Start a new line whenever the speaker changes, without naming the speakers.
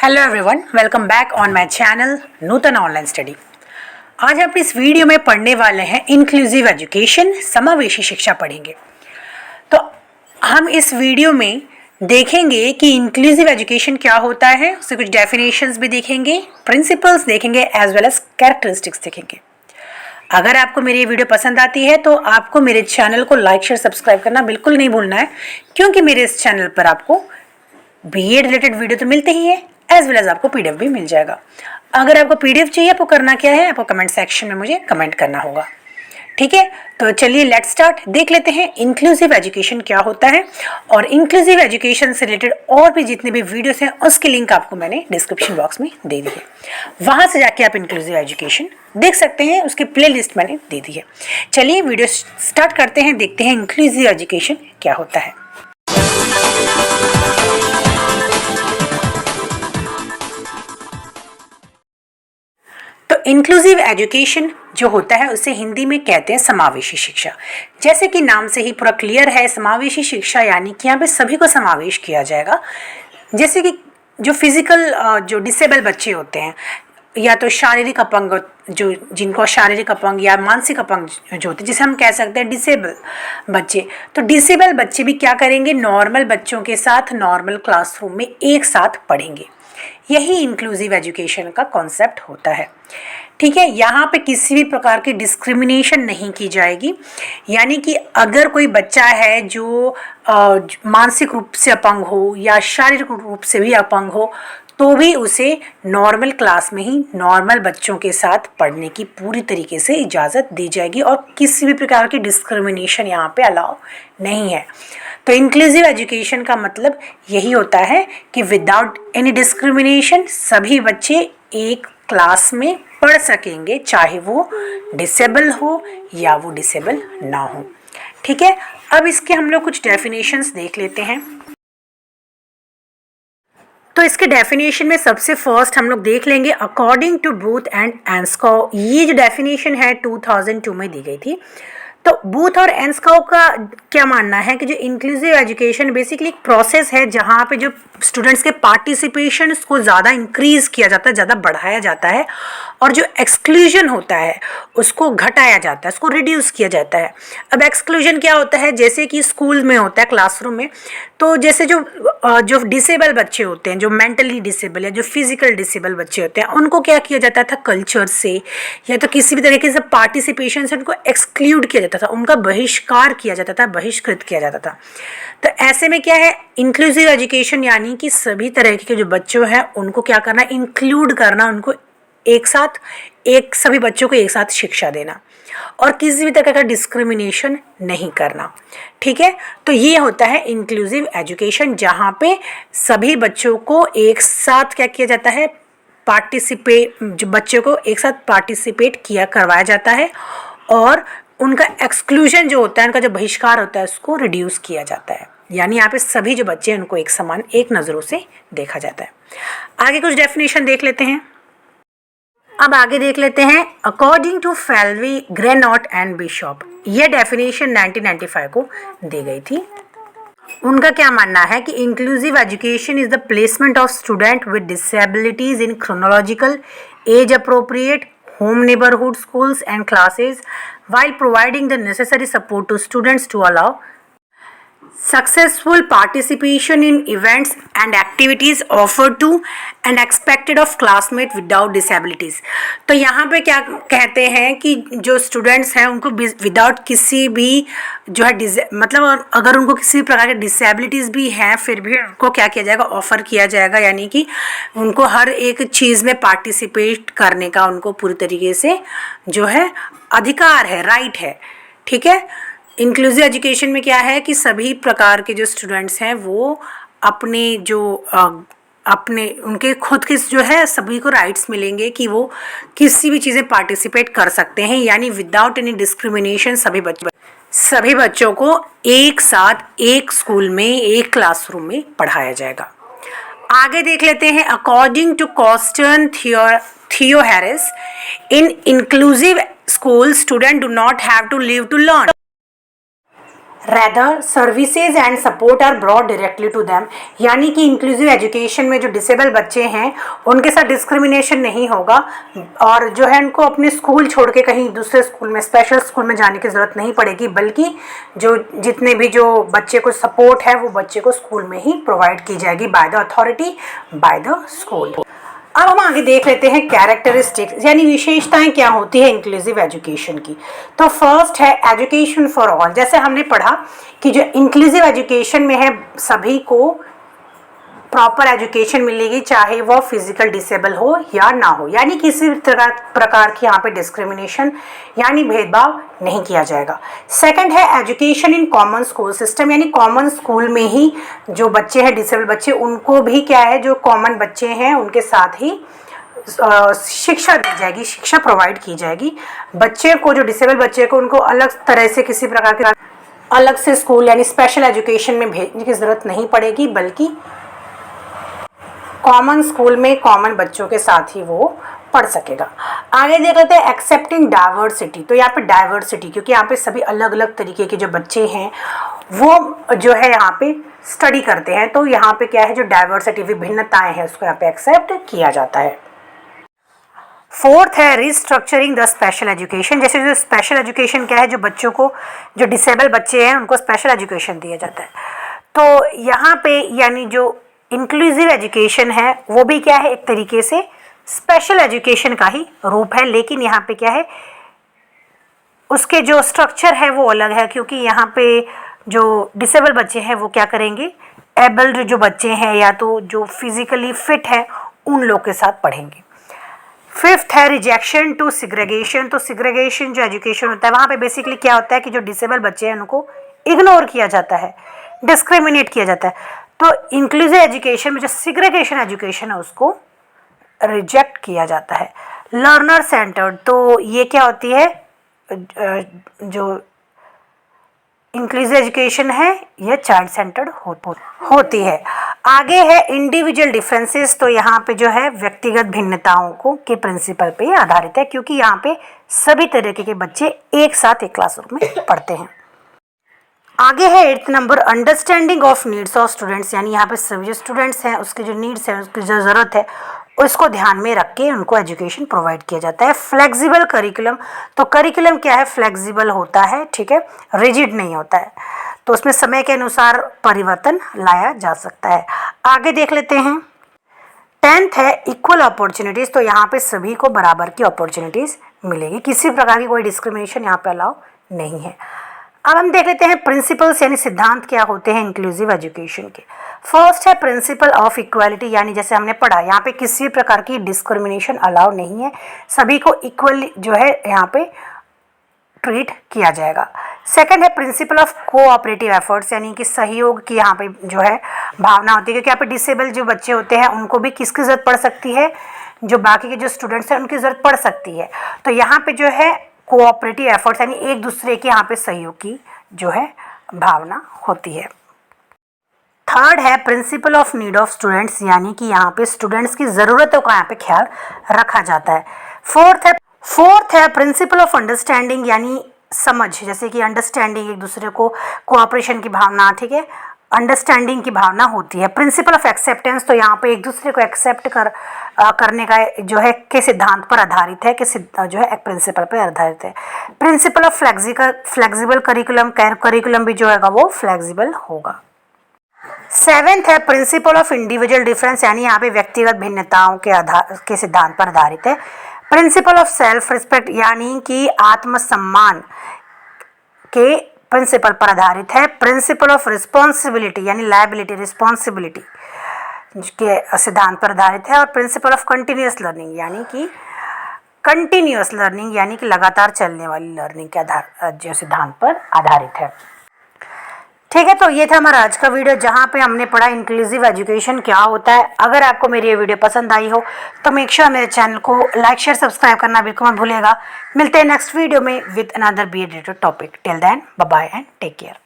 Hello everyone, welcome back on my channel Nutan online study. आज हम इस video में पढ़ने वाले हैं इंक्लूसिव एजुकेशन, समावेशी शिक्षा पढ़ेंगे। तो हम इस वीडियो में देखेंगे कि इंक्लूसिव एजुकेशन क्या होता है, उससे कुछ डेफिनेशंस भी देखेंगे, प्रिंसिपल्स देखेंगे एज वेल एज कैरेक्टरिस्टिक्स देखेंगे। अगर आपको मेरी ये वीडियो पसंद आती है तो आपको मेरे चैनल को लाइक शेयर सब्सक्राइब करना बिल्कुल नहीं भूलना है, क्योंकि मेरे इस चैनल पर आपको B.ed रिलेटेड वीडियो तो मिलते ही है, एज वेल एज आपको PDF भी मिल जाएगा। अगर आपको PDF चाहिए, आपको करना क्या है, आपको कमेंट सेक्शन में मुझे कमेंट करना होगा। ठीक है, तो चलिए लेट्स स्टार्ट। देख लेते हैं इंक्लूसिव एजुकेशन क्या होता है, और इंक्लूसिव एजुकेशन से रिलेटेड और भी जितने भी वीडियोस हैं उसकी लिंक आपको मैंने डिस्क्रिप्शन बॉक्स में दे दी है, वहां से जाके आप इंक्लूसिव एजुकेशन देख सकते हैं, उसकी प्ले लिस्ट मैंने दे दी है। चलिए वीडियो स्टार्ट करते हैं, देखते हैं इंक्लूसिव एजुकेशन क्या होता है। तो इंक्लूसिव एजुकेशन जो होता है उसे हिंदी में कहते हैं समावेशी शिक्षा। जैसे कि नाम से ही पूरा क्लियर है, समावेशी शिक्षा यानी कि यहाँ पे सभी को समावेश किया जाएगा। जैसे कि जो फिजिकल जो डिसेबल बच्चे होते हैं, या तो शारीरिक अपंग, जो जिनको शारीरिक अपंग या मानसिक अपंग जो होते हैं, जिसे हम कह सकते हैं डिसेबल बच्चे, तो डिसेबल बच्चे भी क्या करेंगे, नॉर्मल बच्चों के साथ नॉर्मल क्लासरूम में एक साथ पढ़ेंगे। यही इंक्लूसिव एजुकेशन का कॉन्सेप्ट होता है। ठीक है, यहाँ पे किसी भी प्रकार की डिस्क्रिमिनेशन नहीं की जाएगी। यानी कि अगर कोई बच्चा है जो मानसिक रूप से अपंग हो या शारीरिक रूप से भी अपंग हो, तो भी उसे नॉर्मल क्लास में ही नॉर्मल बच्चों के साथ पढ़ने की पूरी तरीके से इजाज़त दी जाएगी, और किसी भी प्रकार की डिस्क्रिमिनेशन यहाँ पे अलाउ नहीं है। तो इंक्लूसिव एजुकेशन का मतलब यही होता है कि विदाउट एनी डिस्क्रिमिनेशन सभी बच्चे एक क्लास में पढ़ सकेंगे, चाहे वो डिसेबल हो या वो डिसेबल ना हो। ठीक है, अब इसके हम लोग कुछ डेफिनेशंस देख लेते हैं। तो इसके डेफिनेशन में सबसे फर्स्ट हम लोग देख लेंगे अकॉर्डिंग टू बूथ एंड एंस्कॉ। ये जो डेफिनेशन है 2002 में दी गई थी। तो बूथ और एंस्कॉ का क्या मानना है कि जो इंक्लूसिव एजुकेशन बेसिकली एक प्रोसेस है जहाँ पे जो स्टूडेंट्स के पार्टिसिपेशन को ज़्यादा इंक्रीज़ किया जाता है, ज़्यादा बढ़ाया जाता है, और जो एक्सक्लूजन होता है उसको घटाया जाता है, उसको रिड्यूस किया जाता है। अब एक्सक्लूजन क्या होता है, जैसे कि स्कूल में होता है, क्लासरूम में, तो जैसे जो डिसेबल बच्चे होते हैं, जो मेंटली डिसेबल या जो फिजिकल डिसेबल बच्चे होते हैं, उनको क्या किया जाता था, कल्चर से या तो किसी भी तरीके से पार्टिसिपेशन से उनको एक्सक्लूड किया जाता था, उनका बहिष्कार किया जाता था, बहिष्कृत किया जाता था। तो ऐसे में क्या है, इंक्लूसिव एजुकेशन यानी कि सभी तरह के जो बच्चों हैं उनको क्या करना, इंक्लूड करना, उनको एक साथ, एक सभी बच्चों को एक साथ शिक्षा देना, और किसी भी तरह का डिस्क्रिमिनेशन नहीं करना। ठीक है, तो ये होता है इंक्लूसिव एजुकेशन, जहाँ पे सभी बच्चों को एक साथ क्या किया जाता है, जो बच्चों को एक साथ पार्टिसिपेट किया करवाया जाता है, और उनका एक्सक्लूजन जो होता है, उनका जो बहिष्कार होता है, उसको रिड्यूस किया जाता है। यानी यहाँ पे सभी जो बच्चे हैं उनको एक समान, एक नज़रों से देखा जाता है। आगे कुछ डेफिनेशन देख लेते हैं। अब आगे देख लेते हैं अकॉर्डिंग टू फेल्वी, ग्रेनॉट एंड बिशॉप। ये डेफिनेशन 1995 को दी गई थी। उनका क्या मानना है कि inclusive education is the placement of student with disabilities in chronological age appropriate home neighbourhood schools and classes while providing the necessary support to students to allow successful participation in events and activities offered to and expected of classmates without disabilities। तो यहाँ पे क्या कहते हैं कि जो students हैं उनको विदाउट किसी भी जो है मतलब अगर उनको किसी प्रकार के डिसेबिलिटीज़ भी हैं, फिर भी उनको क्या किया जाएगा, ऑफ़र किया जाएगा। यानी कि उनको हर एक चीज़ में पार्टिसिपेट करने का उनको पूरी तरीके से जो है अधिकार है, राइट है। ठीक है, इंक्लूसिव एजुकेशन में क्या है कि सभी प्रकार के जो स्टूडेंट्स हैं वो अपने जो अपने उनके खुद के जो है सभी को राइट्स मिलेंगे कि वो किसी भी चीज़ें पार्टिसिपेट कर सकते हैं। यानी विदाउट एनी डिस्क्रिमिनेशन सभी बच्चों को एक साथ एक स्कूल में, एक क्लासरूम में पढ़ाया जाएगा। आगे देख लेते हैं according to Causton Theoharis, in inclusive school student do not have to leave to learn. Rather, services and support are brought directly to them, यानी कि इंक्लूसिव एजुकेशन में जो डिसेबल बच्चे हैं उनके साथ डिस्क्रिमिनेशन नहीं होगा और जो है उनको अपने स्कूल छोड़ के कहीं दूसरे स्कूल में, स्पेशल स्कूल में जाने की ज़रूरत नहीं पड़ेगी, बल्कि जो जितने भी जो बच्चे को सपोर्ट है वो बच्चे को स्कूल में ही प्रोवाइड की जाएगी by the authority, by the school. अब हम आगे देख लेते हैं कैरेक्टरिस्टिक्स यानी विशेषताएं क्या होती है इंक्लूसिव एजुकेशन की। तो फर्स्ट है एजुकेशन फॉर ऑल। जैसे हमने पढ़ा कि जो इंक्लूसिव एजुकेशन में है सभी को प्रॉपर एजुकेशन मिलेगी, चाहे वो फिजिकल डिसेबल हो या ना हो, यानी किसी प्रकार की यहाँ पे डिस्क्रिमिनेशन यानी भेदभाव नहीं किया जाएगा। सेकंड है education in common school system, यानी कॉमन स्कूल में ही जो बच्चे हैं डिसेबल बच्चे उनको भी क्या है जो कॉमन बच्चे हैं उनके साथ ही शिक्षा दी जाएगी, शिक्षा प्रोवाइड की जाएगी। बच्चे को जो डिसेबल बच्चे को उनको अलग तरह से किसी प्रकार के अलग से स्कूल यानी स्पेशल एजुकेशन में भेजने की ज़रूरत नहीं पड़ेगी, बल्कि कॉमन स्कूल में कॉमन बच्चों के साथ ही वो पढ़ सकेगा। आगे देख लेते हैं एक्सेप्टिंग डाइवर्सिटी। तो यहाँ पे डाइवर्सिटी क्योंकि यहाँ पे सभी अलग अलग तरीके के जो बच्चे हैं वो जो है यहाँ पे स्टडी करते हैं, तो यहाँ पे क्या है जो डाइवर्सिटी विभिन्नताएं हैं उसको यहाँ पे एक्सेप्ट किया जाता है। फोर्थ है रिस्ट्रक्चरिंग द स्पेशल एजुकेशन। जैसे जो स्पेशल एजुकेशन क्या है जो बच्चों को जो डिसेबल बच्चे हैं उनको स्पेशल एजुकेशन दिया जाता है, तो यहाँ पे यानी जो इंक्लूसिव एजुकेशन है वो भी क्या है एक तरीके से स्पेशल एजुकेशन का ही रूप है, लेकिन यहाँ पे क्या है उसके जो स्ट्रक्चर है वो अलग है, क्योंकि यहाँ पे जो डिसेबल बच्चे हैं वो क्या करेंगे एबल्ड जो बच्चे हैं या तो जो फिजिकली फिट है उन लोग के साथ पढ़ेंगे। फिफ्थ है रिजेक्शन टू सिग्रेगेशन। तो सिग्रेगेशन जो एजुकेशन होता है वहाँ पे बेसिकली क्या होता है कि जो डिसेबल बच्चे हैं उनको इग्नोर किया जाता है, डिस्क्रिमिनेट किया जाता है। तो इंक्लूसिव एजुकेशन में जो सिग्रेगेशन एजुकेशन है उसको रिजेक्ट किया जाता है। लर्नर सेंटर्ड, तो ये क्या होती है जो इंक्लूसिव एजुकेशन है ये चाइल्ड सेंटर्ड होती है। आगे है इंडिविजुअल डिफरेंसेस। तो यहाँ पे जो है व्यक्तिगत भिन्नताओं को के प्रिंसिपल पे आधारित है, क्योंकि यहाँ पे सभी तरीके के बच्चे एक साथ एक क्लासरूम में पढ़ते हैं। आगे है 8th number understanding of needs of students, यानी यहाँ पे सभी जो स्टूडेंट्स हैं उसके जो नीड्स हैं उसकी जो ज़रूरत है उसको ध्यान में रख के उनको एजुकेशन प्रोवाइड किया जाता है। फ्लेक्सिबल करिकुलम, तो करिकुलम क्या है फ्लेक्सिबल होता है, ठीक है, रिजिड नहीं होता है, तो उसमें समय के अनुसार परिवर्तन लाया जा सकता है। आगे देख लेते हैं 10th है इक्वल अपॉर्चुनिटीज़। तो यहाँ पे सभी को बराबर की अपॉर्चुनिटीज़ मिलेगी, किसी प्रकार की कोई डिस्क्रिमिनेशन यहाँ पे अलाउ नहीं है। अब हम देख लेते हैं प्रिंसिपल्स यानी सिद्धांत क्या होते हैं इंक्लूसिव एजुकेशन के। फर्स्ट है प्रिंसिपल ऑफ इक्वालिटी, यानी जैसे हमने पढ़ा यहाँ पे किसी प्रकार की डिस्क्रिमिनेशन अलाउ नहीं है, सभी को इक्वल जो है यहाँ पे ट्रीट किया जाएगा। सेकंड है प्रिंसिपल ऑफ कोऑपरेटिव एफर्ट्स, यानी कि सहयोग की यहाँ पे जो है भावना होती है, क्योंकि यहाँ पे डिसेबल जो बच्चे होते हैं उनको भी किसकी ज़रूरत पड़ सकती है, जो बाकी के जो स्टूडेंट्स हैं उनकी ज़रूरत पड़ सकती है। तो यहाँ पे जो है कोऑपरेटिव एफर्ट्स यानी एक दूसरे के यहाँ पे सहयोग की जो है भावना होती है। थर्ड है principle of need of students, यानी कि यहाँ पे स्टूडेंट्स की ज़रूरतों का यहाँ पे ख्याल रखा जाता है। फोर्थ है प्रिंसिपल ऑफ अंडरस्टैंडिंग, यानी समझ, जैसे कि अंडरस्टैंडिंग एक दूसरे को कोऑपरेशन की भावना, ठीक है, अंडरस्टैंडिंग की भावना होती है। प्रिंसिपल ऑफ एक्सेप्टेंस, तो यहाँ पे एक दूसरे को एक्सेप्ट करने का जो है के सिद्धांत पर आधारित है, कि जो है एक प्रिंसिपल पर आधारित है। प्रिंसिपल ऑफ फ्लेक्सिबल करिकुलम भी जो है वो फ्लेक्सिबल होगा। 7th है प्रिंसिपल ऑफ इंडिविजुअल डिफरेंस, यानी यहाँ पे व्यक्तिगत भिन्नताओं के सिद्धांत पर आधारित है। प्रिंसिपल ऑफ सेल्फ रिस्पेक्ट, यानी कि आत्मसम्मान के प्रिंसिपल पर आधारित है। प्रिंसिपल ऑफ रिस्पॉन्सिबिलिटी यानी लायबिलिटी रिस्पॉन्सिबिलिटी के सिद्धांत पर आधारित है। और प्रिंसिपल ऑफ कंटिन्यूअस लर्निंग, यानी कि लगातार चलने वाली लर्निंग के जो सिद्धांत पर आधारित है। ठीक है, तो ये था हमारा आज का वीडियो जहाँ पे हमने पढ़ा इंक्लूसिव एजुकेशन क्या होता है। अगर आपको मेरी ये वीडियो पसंद आई हो तो मेक श्योर मेरे चैनल को लाइक शेयर सब्सक्राइब करना बिल्कुल मत भूलिएगा। मिलते हैं नेक्स्ट वीडियो में विद अनदर बी.ed related topic. Till then bye bye and take care.